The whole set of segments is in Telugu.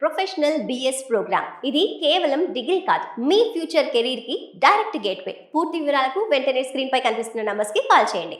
Professional BS programme. ఇది కేవలం డిగ్రీ కాదు, మీ ఫ్యూచర్ కెరీర్ కి డైరెక్ట్ గేట్వే. పూర్తి వివరాలకు వెంటనే స్క్రీన్ పై కనిపిస్తున్న నంబర్స్ కి కాల్ చేయండి.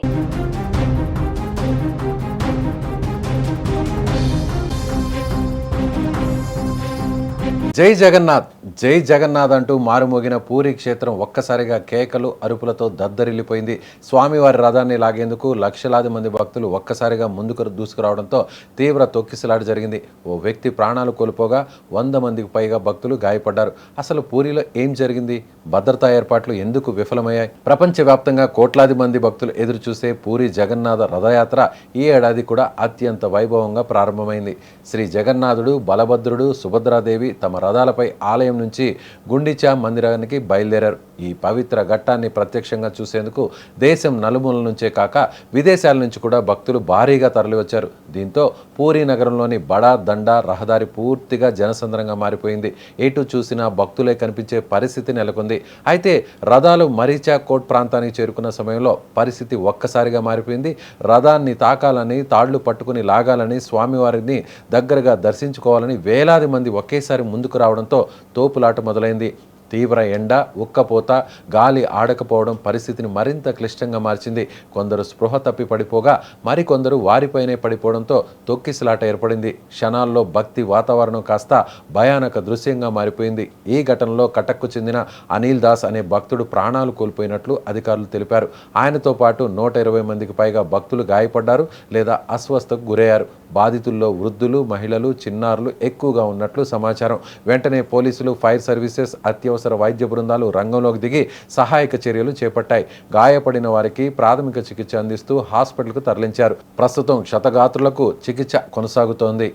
జై జగన్నాథ్ జై జగన్నాథ్ అంటూ మారుమోగిన పూరి క్షేత్రం ఒక్కసారిగా కేకలు అరుపులతో దద్దరిల్లిపోయింది. స్వామివారి రథాన్ని లాగేందుకు లక్షలాది మంది భక్తులు ఒక్కసారిగా ముందుకు దూసుకురావడంతో తీవ్ర తొక్కిసలాట జరిగింది. ఓ వ్యక్తి ప్రాణాలు కోల్పోగా 100 మందికి పైగా భక్తులు గాయపడ్డారు. అసలు పూరిలో ఏం జరిగింది? భద్రతా ఏర్పాట్లు ఎందుకు విఫలమయ్యాయి? ప్రపంచవ్యాప్తంగా కోట్లాది మంది భక్తులు ఎదురు చూసే పూరి జగన్నాథ రథయాత్ర ఈ ఏడాది కూడా అత్యంత వైభవంగా ప్రారంభమైంది. శ్రీ జగన్నాథుడు, బలభద్రుడు, సుభద్రాదేవి తమ రథాలపై ఆలయం నుంచి గుండిచా మందిరానికి బయలుదేరారు. ఈ పవిత్ర ఘట్టాన్ని ప్రత్యక్షంగా చూసేందుకు దేశం నలుమూలల నుంచే కాక విదేశాల నుంచి కూడా భక్తులు భారీగా తరలివచ్చారు. దీంతో పూరీ నగరంలోని బడా దండా రహదారి పూర్తిగా జనసంద్రంగా మారిపోయింది. ఎటు చూసినా భక్తులే కనిపించే పరిస్థితి నెలకొంది. అయితే రథాలు మరీచా కోట్ ప్రాంతానికి చేరుకున్న సమయంలో పరిస్థితి ఒక్కసారిగా మారిపోయింది. రథాన్ని తాకాలని, తాళ్లు పట్టుకుని లాగాలని, స్వామివారిని దగ్గరగా దర్శించుకోవాలని వేలాది మంది ఒకేసారి ముందుకు రావడంతో తోపులాట మొదలైంది. తీవ్ర ఎండ, ఉక్కపోత, గాలి ఆడకపోవడం పరిస్థితిని మరింత క్లిష్టంగా మార్చింది. కొందరు స్పృహ తప్పి పడిపోగా మరికొందరు వారిపైనే పడిపోవడంతో తొక్కిసలాట ఏర్పడింది. క్షణాల్లో భక్తి వాతావరణం కాస్త భయానక దృశ్యంగా మారిపోయింది. ఈ ఘటనలో కటక్కు చెందిన అనిల్ దాస్ అనే భక్తుడు ప్రాణాలు కోల్పోయినట్లు అధికారులు తెలిపారు. ఆయనతో పాటు 120 మందికి పైగా భక్తులు గాయపడ్డారు లేదా అస్వస్థకు గురయ్యారు. బాధితుల్లో వృద్ధులు, మహిళలు, చిన్నారులు ఎక్కువగా ఉన్నట్లు సమాచారం. వెంటనే పోలీసులు, ఫైర్ సర్వీసెస్, అత్యవసర వైద్య బృందాలు రంగంలోకి దిగి సహాయక చర్యలు చేపట్టాయి. గాయపడిన వారికి ప్రాథమిక చికిత్స అందిస్తూ హాస్పిటల్కు తరలించారు. ప్రస్తుతం క్షతగాత్రులకు చికిత్స కొనసాగుతోంది.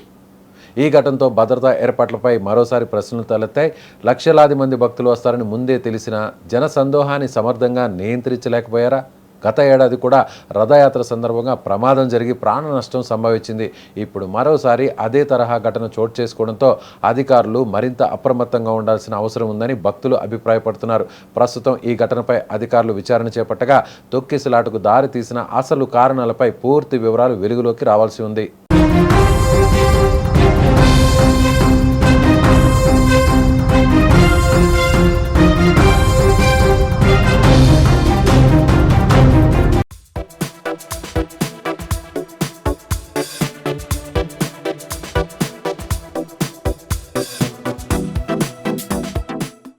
ఈ ఘటనతో భద్రతా ఏర్పాట్లపై మరోసారి ప్రశ్నలు తలెత్తాయి. లక్షలాది మంది భక్తులు వస్తారని ముందే తెలిసినా జనసందోహాన్ని సమర్థంగా నియంత్రించలేకపోయారా? గత ఏడాది కూడా రథయాత్ర సందర్భంగా ప్రమాదం జరిగి ప్రాణ నష్టం సంభవించింది. ఇప్పుడు మరోసారి అదే తరహా ఘటన చోటు చేసుకోవడంతో అధికారులు మరింత అప్రమత్తంగా ఉండాల్సిన అవసరం ఉందని భక్తులు అభిప్రాయపడుతున్నారు. ప్రస్తుతం ఈ ఘటనపై అధికారులు విచారణ చేపట్టగా తొక్కిసలాటకు దారి తీసిన అసలు కారణాలపై పూర్తి వివరాలు వెలుగులోకి రావాల్సి ఉంది.